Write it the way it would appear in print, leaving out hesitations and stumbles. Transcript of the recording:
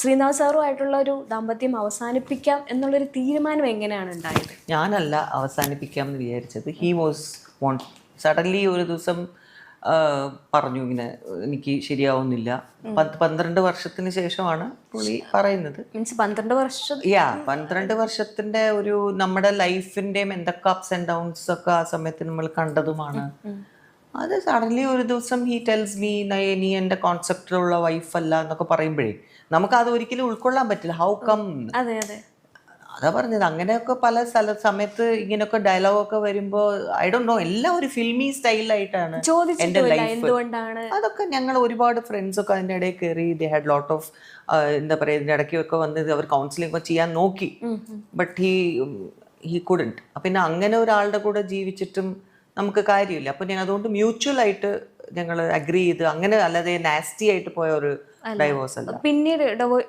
ശ്രീനിവാസ് സാറുമായിട്ടുള്ള ഒരു ദാമ്പത്യം അവസാനിപ്പിക്കാം എന്നുള്ളൊരു തീരുമാനം എങ്ങനെയാണ് ഉണ്ടായത്? ഞാനല്ല അവസാനിപ്പിക്കാം എന്ന് വിചാരിച്ചത്. ഹി വാസ് വോണ്ട് സഡൻലി ഒരു ദിവസം പറഞ്ഞു ഇങ്ങനെ എനിക്ക് ശരിയാവുന്നില്ല. 12 വർഷത്തിന് ശേഷമാണ് പുള്ളി പറയുന്നത്. മീൻസ് 12 വർഷം 12 വർഷത്തിന്റെ ഒരു നമ്മുടെ ലൈഫിന്റെയും എന്തൊക്കെ അപ്സ് ആൻഡ് ഡൗൺസ് ഒക്കെ ആ സമയത്ത് നമ്മൾ കണ്ടതുമാണ്. അത് സഡൻലി ഒരു ദിവസം ഹി ടെൽസ് മീ നീ എൻ്റെ കോൺസെപ്റ്റിലുള്ള വൈഫല്ല എന്നൊക്കെ പറയുമ്പോഴേ നമുക്ക് അത് ഒരിക്കലും ഉൾക്കൊള്ളാൻ പറ്റില്ല. How come? അതെ അതെ, അതാ പറഞ്ഞത്. അങ്ങനെയൊക്കെ പല സമയത്ത് ഇങ്ങനെയൊക്കെ ഡയലോഗൊക്കെ വരുമ്പോൾ ഐ ഡോണ്ട് നോ, എല്ലാം ഒരു ഫിൽമി സ്റ്റൈലായിട്ടാണ് എൻ്റെ ലൈഫ്. എന്തുകൊണ്ടാണ്? അതൊക്കെ ഞങ്ങൾ ഒരുപാട് ഫ്രണ്ട്സൊക്കെ അതിൻ്റെ ഇടയിൽ കയറി. ദേ ഹാഡ് ലോട്ട് ഓഫ് എന്താ പറയുക, ഇതിൻ്റെ ഇടയ്ക്കൊക്കെ വന്ന് അവർ കൗൺസിലിംഗ് ഒക്കെ ചെയ്യാൻ നോക്കി. But he couldn't. പിന്നെ അങ്ങനെ ഒരാളുടെ കൂടെ ജീവിച്ചിട്ടും നമുക്ക് കാര്യമില്ല. അപ്പോൾ ഞങ്ങൾ അതുകൊണ്ട് മ്യൂച്വൽ ആയിട്ട് ഞങ്ങൾ അഗ്രി ചെയ്ത്, അങ്ങനെ അല്ലാതെ നാസ്റ്റി ആയിട്ട് പോയ ഒരു ഡൈവോഴ്സ് അല്ല. പിന്നീട്